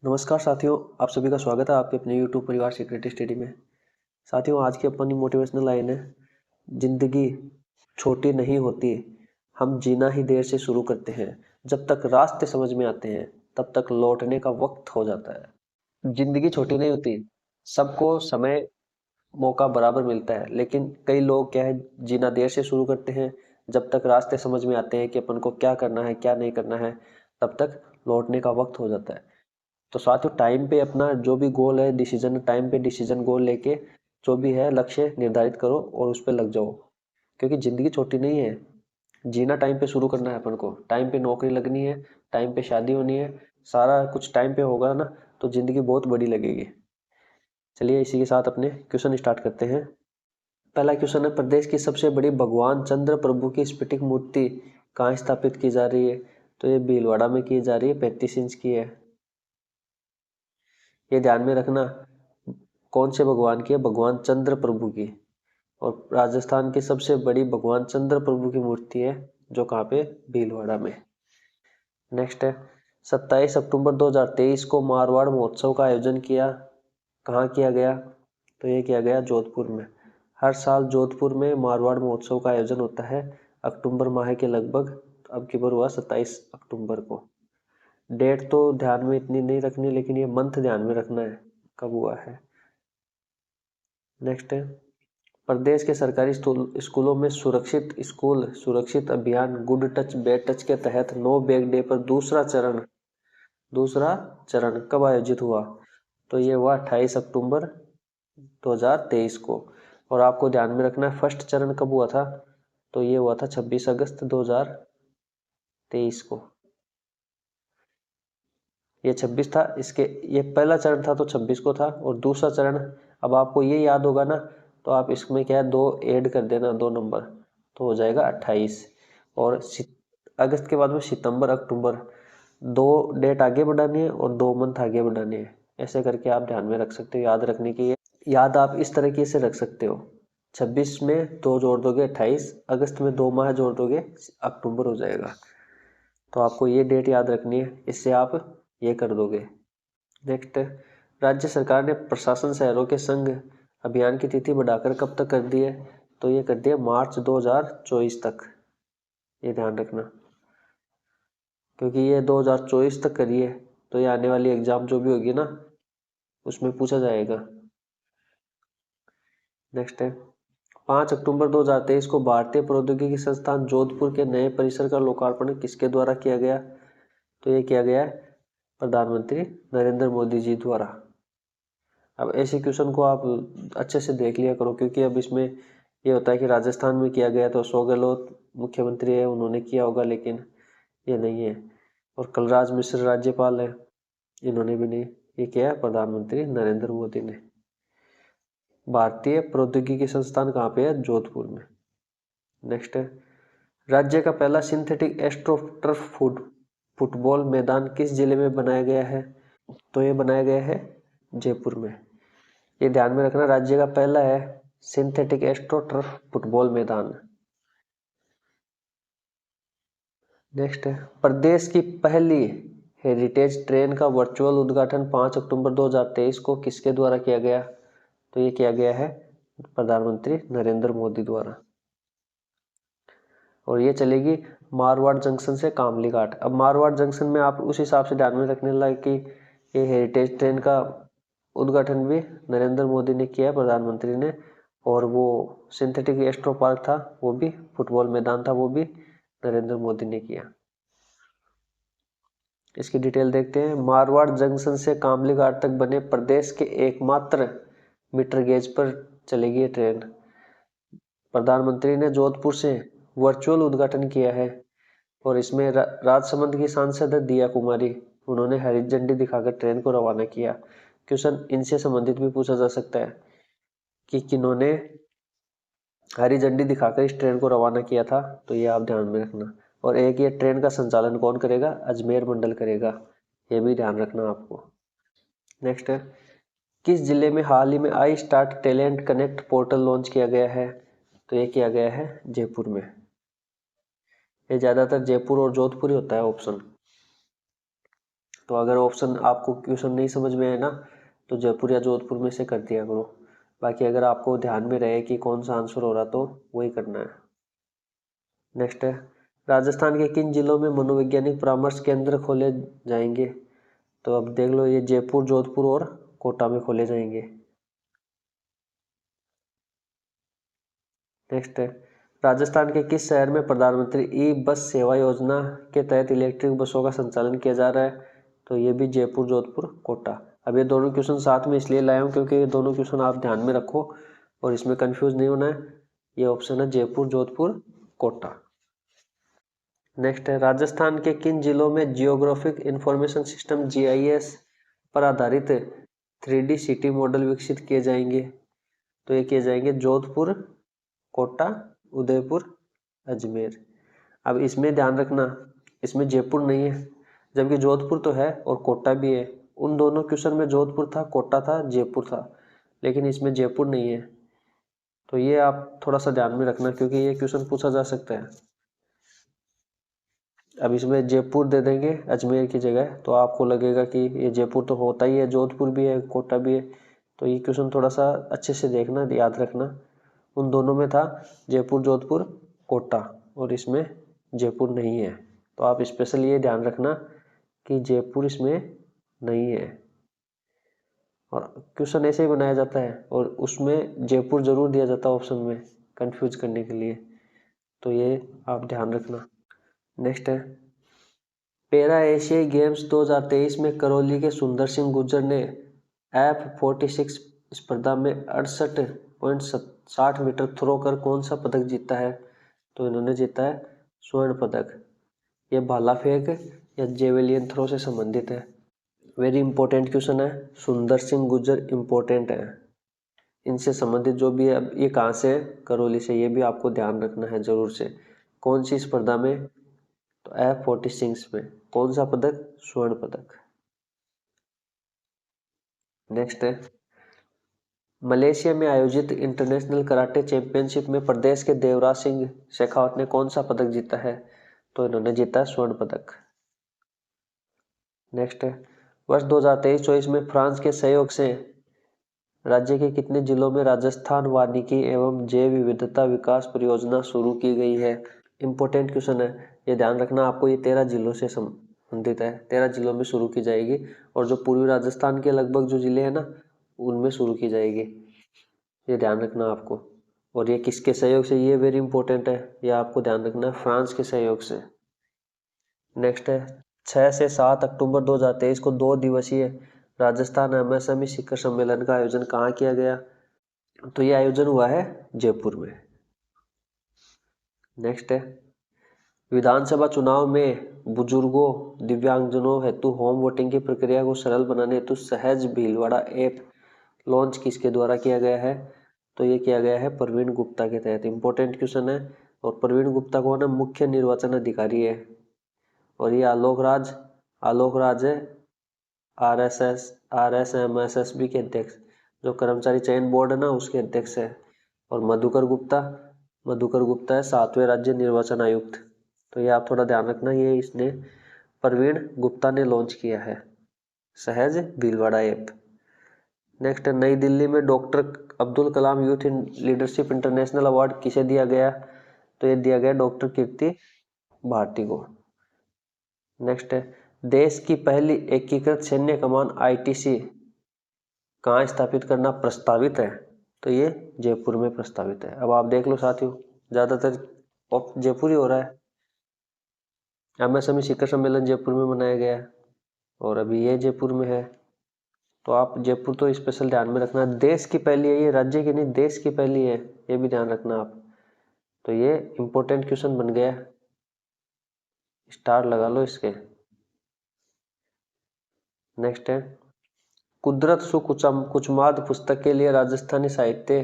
नमस्कार साथियों, आप सभी का स्वागत है आपके अपने YouTube परिवार सीक्रेट स्टडी में। साथियों, आज की अपनी मोटिवेशनल लाइन है, जिंदगी छोटी नहीं होती, हम जीना ही देर से शुरू करते हैं। जब तक रास्ते समझ में आते हैं तब तक लौटने का वक्त हो जाता है। जिंदगी छोटी नहीं होती, सबको समय मौका बराबर मिलता है, लेकिन कई लोग क्या है, जीना देर से शुरू करते हैं। जब तक रास्ते समझ में आते हैं कि अपन को क्या करना है क्या नहीं करना है, तब तक लौटने का वक्त हो जाता है। तो साथियों, टाइम पे अपना जो भी गोल है, डिसीजन टाइम पे डिसीजन गोल लेके जो भी है लक्ष्य निर्धारित करो और उस पर लग जाओ, क्योंकि जिंदगी छोटी नहीं है। जीना टाइम पे शुरू करना है अपन को, टाइम पे नौकरी लगनी है, टाइम पे शादी होनी है, सारा कुछ टाइम पे होगा ना, तो जिंदगी बहुत बड़ी लगेगी। चलिए इसी के साथ अपने क्वेश्चन स्टार्ट करते हैं। पहला क्वेश्चन है, प्रदेश की सबसे बड़ी भगवान चंद्र प्रभु की स्फटिक मूर्ति कहाँ स्थापित की जा रही है? तो ये भीलवाड़ा में की जा रही है, 35 इंच की है। ये ध्यान में रखना, कौन से भगवान की है? भगवान चंद्र प्रभु की। और राजस्थान की सबसे बड़ी भगवान चंद्र प्रभु की मूर्ति है, जो कहाँ पे? भीलवाड़ा में। नेक्स्ट है, 27 अक्टूबर 2023 को मारवाड़ महोत्सव का आयोजन किया, कहाँ किया गया? तो ये किया गया जोधपुर में। हर साल जोधपुर में मारवाड़ महोत्सव का आयोजन होता है अक्टूबर माह के लगभग। अब की बार हुआ 27 अक्टूबर को। डेट तो ध्यान में इतनी नहीं रखनी, लेकिन ये मंथ ध्यान में रखना है कब हुआ है। नेक्स्ट है, प्रदेश के सरकारी स्कूलों में सुरक्षित अभियान गुड टच बैड टच के तहत नो बैग डे पर दूसरा चरण कब आयोजित हुआ? तो ये हुआ 28 अक्टूबर 2023 को। और आपको ध्यान में रखना है, फर्स्ट चरण कब हुआ था? तो ये हुआ था 26 अगस्त 2023 को। ये 26 था, इसके ये पहला चरण था तो 26 को था, और दूसरा चरण, अब आपको ये याद होगा ना, तो आप इसमें क्या है, 2 ऐड कर देना, 2 नंबर, तो हो जाएगा 28। और अगस्त के बाद में सितंबर अक्टूबर, 2 डेट आगे बढ़ानी है और 2 मंथ आगे बढ़ानी है। ऐसे करके आप ध्यान में रख सकते हो, याद रखने की याद आप इस तरीके से रख सकते हो। 26 में 2 जोड़ दोगे 28, अगस्त में 2 माह जोड़ दोगे अक्टूबर हो जाएगा। तो आपको ये डेट याद रखनी है, इससे आप ये कर दोगे। नेक्स्ट, राज्य सरकार ने प्रशासन शहरों के संघ अभियान की तिथि बढ़ाकर कब तक कर दी है? तो ये कर दिया मार्च 2024 तक। ये ध्यान रखना, क्योंकि ये 2024 तक करिए तो ये आने वाली एग्जाम जो भी होगी ना, उसमें पूछा जाएगा। नेक्स्ट है, 5 अक्टूबर 2023 को भारतीय प्रौद्योगिकी संस्थान जोधपुर के नए परिसर का लोकार्पण किसके द्वारा किया गया? तो ये किया गया है प्रधानमंत्री नरेंद्र मोदी जी द्वारा। अब ऐसे क्वेश्चन को आप अच्छे से देख लिया करो, क्योंकि अब इसमें ये होता है कि राजस्थान में किया गया तो अशोक गहलोत मुख्यमंत्री है, उन्होंने किया होगा, लेकिन ये नहीं है। और कलराज मिश्र राज्यपाल है, इन्होंने भी नहीं। ये किया है प्रधानमंत्री नरेंद्र मोदी ने। भारतीय प्रौद्योगिकी संस्थान कहाँ पे है? जोधपुर में। नेक्स्ट है, राज्य का पहला सिंथेटिक एस्ट्रो टर्फ फुटबॉल मैदान किस जिले में बनाया गया है? तो ये बनाया गया है जयपुर में। ये ध्यान में रखना, राज्य का पहला है सिंथेटिक एस्ट्रो टर्फ फुटबॉल मैदान। नेक्स्ट है, प्रदेश की पहली हेरिटेज ट्रेन का वर्चुअल उद्घाटन 5 अक्टूबर 2023 को किसके द्वारा किया गया? तो ये किया गया है प्रधानमंत्री नरेंद्र मोदी द्वारा। और ये चलेगी मारवाड़ जंक्शन से कामली घाट। अब मारवाड़ जंक्शन में आप उस हिसाब से ध्यान में रखने लगे कि ये हेरिटेज ट्रेन का उद्घाटन भी नरेंद्र मोदी ने किया, प्रधानमंत्री ने। और वो सिंथेटिक एस्ट्रो पार्क था, वो भी फुटबॉल मैदान था, वो भी नरेंद्र मोदी ने किया। इसकी डिटेल देखते हैं। मारवाड़ जंक्शन से कामली घाट तक बने प्रदेश के एकमात्र मीटर गेज पर चलेगी ये ट्रेन। प्रधानमंत्री ने जोधपुर से वर्चुअल उद्घाटन किया है, और इसमें राजसमंद की सांसद है दिया कुमारी, उन्होंने हरी झंडी दिखाकर ट्रेन को रवाना किया। क्वेश्चन इनसे संबंधित भी पूछा जा सकता है कि किन्होंने हरी झंडी दिखाकर इस ट्रेन को रवाना किया था, तो ये आप ध्यान में रखना। और एक, ये ट्रेन का संचालन कौन करेगा? अजमेर मंडल करेगा, ये भी ध्यान रखना आपको। नेक्स्ट है, किस जिले में हाल ही में I start talent connect portal launch किया गया है? तो ये किया गया है जयपुर में। ये ज्यादातर जयपुर और जोधपुर ही होता है ऑप्शन। तो अगर ऑप्शन आपको क्वेश्चन नहीं समझ में आए ना तो जयपुर या जोधपुर में से कर दिया करो। बाकी अगर आपको ध्यान में रहे कि कौन सा आंसर हो रहा तो वही करना है। नेक्स्ट है, राजस्थान के किन जिलों में मनोवैज्ञानिक परामर्श केंद्र खोले जाएंगे? तो अब देख लो, ये जयपुर, जोधपुर और कोटा में खोले जाएंगे। नेक्स्ट है, राजस्थान के किस शहर में प्रधानमंत्री ई बस सेवा योजना के तहत इलेक्ट्रिक बसों का संचालन किया जा रहा है? तो ये भी जयपुर, जोधपुर, कोटा। अब ये दोनों क्वेश्चन साथ में इसलिए लाया हूँ क्योंकि ये दोनों क्वेश्चन आप ध्यान में रखो और इसमें कंफ्यूज नहीं होना है। ये ऑप्शन है जयपुर, जोधपुर, कोटा। नेक्स्ट है, राजस्थान के किन जिलों में जियोग्राफिक इंफॉर्मेशन सिस्टम GIS पर आधारित 3D सिटी मॉडल विकसित किए जाएंगे? तो ये किए जाएंगे जोधपुर, कोटा, उदयपुर, अजमेर। अब इसमें ध्यान रखना, इसमें जयपुर नहीं है, जबकि जोधपुर तो है और कोटा भी है। उन दोनों क्वेश्चन में जोधपुर था, कोटा था, जयपुर था, लेकिन इसमें जयपुर नहीं है। तो ये आप थोड़ा सा ध्यान में रखना क्योंकि ये क्वेश्चन पूछा जा सकता है। अब इसमें जयपुर दे देंगे अजमेर की जगह तो आपको लगेगा कि ये जयपुर तो होता ही है, जोधपुर भी है, कोटा भी है। तो ये क्वेश्चन थोड़ा सा अच्छे से देखना, याद रखना। उन दोनों में था जयपुर, जोधपुर, कोटा और इसमें जयपुर नहीं है। तो आप स्पेशल ये ध्यान रखना कि जयपुर इसमें नहीं है। और क्वेश्चन ऐसे ही बनाया जाता है और उसमें जयपुर जरूर दिया जाता है ऑप्शन में, कंफ्यूज करने के लिए। तो ये आप ध्यान रखना। नेक्स्ट है, पैरा एशियाई गेम्स 2023 में करौली के सुंदर सिंह गुर्जर ने F46 स्पर्धा में 68.60 मीटर थ्रो कर कौन सा पदक जीता है? तो इन्होंने जीता है स्वर्ण पदक। ये भाला फेंक या जेवेलियन थ्रो से संबंधित है। वेरी इंपॉर्टेंट क्वेश्चन है, सुंदर सिंह गुर्जर इंपॉर्टेंट है। इनसे संबंधित जो भी है, अब ये कहाँ से है? करौली से। ये भी आपको ध्यान रखना है जरूर से। कौन सी स्पर्धा में? तो F46 में। कौन सा पदक? स्वर्ण पदक। नेक्स्ट है, मलेशिया में आयोजित इंटरनेशनल कराटे चैंपियनशिप में प्रदेश के देवराज सिंह शेखावत ने कौन सा पदक जीता है? तो इन्होंने जीता है स्वर्ण पदक। नेक्स्ट है, वर्ष 2023-24 में फ्रांस के सहयोग से राज्य के कितने जिलों में राजस्थान वानिकी एवं जैव विविधता विकास परियोजना शुरू की गई है? इंपॉर्टेंट क्वेश्चन है, ये ध्यान रखना आपको। ये 13 जिलों से संबंधित है, 13 जिलों में शुरू की जाएगी और जो पूर्वी राजस्थान के लगभग जो जिले हैं ना उनमें शुरू की जाएगी। ये ध्यान रखना आपको। और ये किसके सहयोग से? ये वेरी इंपॉर्टेंट है, ये आपको ध्यान रखना है, फ्रांस के सहयोग से। नेक्स्ट है, 6 से 7 अक्टूबर 2023 को 2 दिवसीय राजस्थान MSME शिखर सम्मेलन का आयोजन कहाँ किया गया? तो ये आयोजन हुआ है जयपुर में। नेक्स्ट है, विधानसभा चुनाव में बुजुर्गों, दिव्यांगजनों हेतु होम वोटिंग की प्रक्रिया को सरल बनाने हेतु सहज भीलवाड़ा ऐप लॉन्च किसके द्वारा किया गया है? तो ये किया गया है प्रवीण गुप्ता के तहत। इंपॉर्टेंट क्वेश्चन है। और प्रवीण गुप्ता कौन है? मुख्य निर्वाचन अधिकारी है। और ये आलोक राज है RSMSSB के अध्यक्ष, जो कर्मचारी चयन बोर्ड है ना उसके अध्यक्ष है। और मधुकर गुप्ता है 7वें राज्य निर्वाचन आयुक्त। तो ये आप थोड़ा ध्यान रखना, ये इसने प्रवीण गुप्ता ने लॉन्च किया है सहज भीलवाड़ा ऐप। नेक्स्ट, नई दिल्ली में doctor Abdul Kalam youth leadership international award किसे दिया गया? तो ये दिया गया डॉक्टर कीर्ति भारती को। नेक्स्ट है, देश की पहली एकीकृत सैन्य कमान ITC कहाँ स्थापित करना प्रस्तावित है? तो ये जयपुर में प्रस्तावित है। अब आप देख लो साथियों, ज्यादातर जयपुर ही हो रहा है। MSME शिखर सम्मेलन जयपुर में मनाया गया है और अभी ये जयपुर में है। तो आप जयपुर तो स्पेशल ध्यान में रखना। देश की पहली है, ये राज्य की नहीं, देश की पहली है, ये भी ध्यान रखना आप। तो ये इंपॉर्टेंट क्वेश्चन बन गया, स्टार लगा लो इसके। नेक्स्ट है, कुदरत सु कुचमाद पुस्तक के लिए राजस्थानी साहित्य,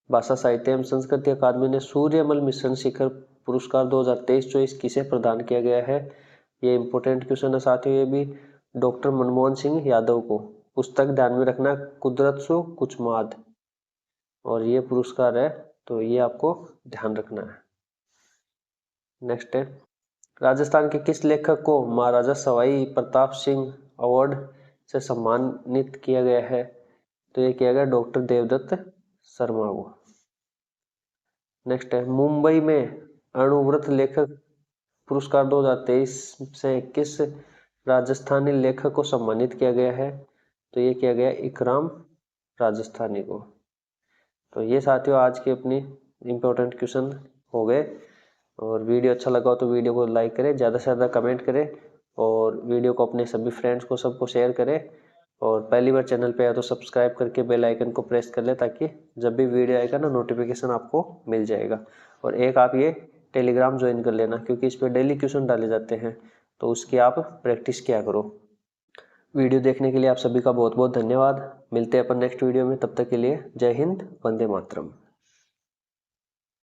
भाषा साहित्य एवं संस्कृति अकादमी ने सूर्यमल मिशन शिखर पुरस्कार 2023-24 किसे प्रदान किया गया है? ये इंपॉर्टेंट क्वेश्चन है साथियों। ये भी डॉक्टर मनमोहन सिंह यादव को। पुस्तक ध्यान में रखना, कुदरत सु कुचमाद, और ये पुरस्कार है, तो ये आपको ध्यान रखना है। नेक्स्ट है, राजस्थान के किस लेखक को महाराजा सवाई प्रताप सिंह अवार्ड से सम्मानित किया गया है? तो ये किया गया डॉक्टर देवदत्त शर्मा को। नेक्स्ट है, मुंबई में अणुव्रत लेखक पुरस्कार 2023 से किस राजस्थानी लेखक को सम्मानित किया गया है? तो ये किया गया इकराम राजस्थानी को। तो ये साथियों आज के अपनी इम्पोर्टेंट क्वेश्चन हो गए। और वीडियो अच्छा लगा हो तो वीडियो को लाइक करें, ज़्यादा से ज़्यादा कमेंट करें और वीडियो को अपने सभी फ्रेंड्स को सबको शेयर करें। और पहली बार चैनल पे आए तो सब्सक्राइब करके बेल आइकन को प्रेस कर ले, ताकि जब भी वीडियो आएगा ना नोटिफिकेशन आपको मिल जाएगा। और एक आप ये टेलीग्राम ज्वाइन कर लेना, क्योंकि इस पर डेली क्वेश्चन डाले जाते हैं, तो उसकी आप प्रैक्टिस किया करो। वीडियो देखने के लिए आप सभी का बहुत बहुत धन्यवाद। मिलते हैं अपन नेक्स्ट वीडियो में, तब तक के लिए जय हिंद, वंदे मातरम।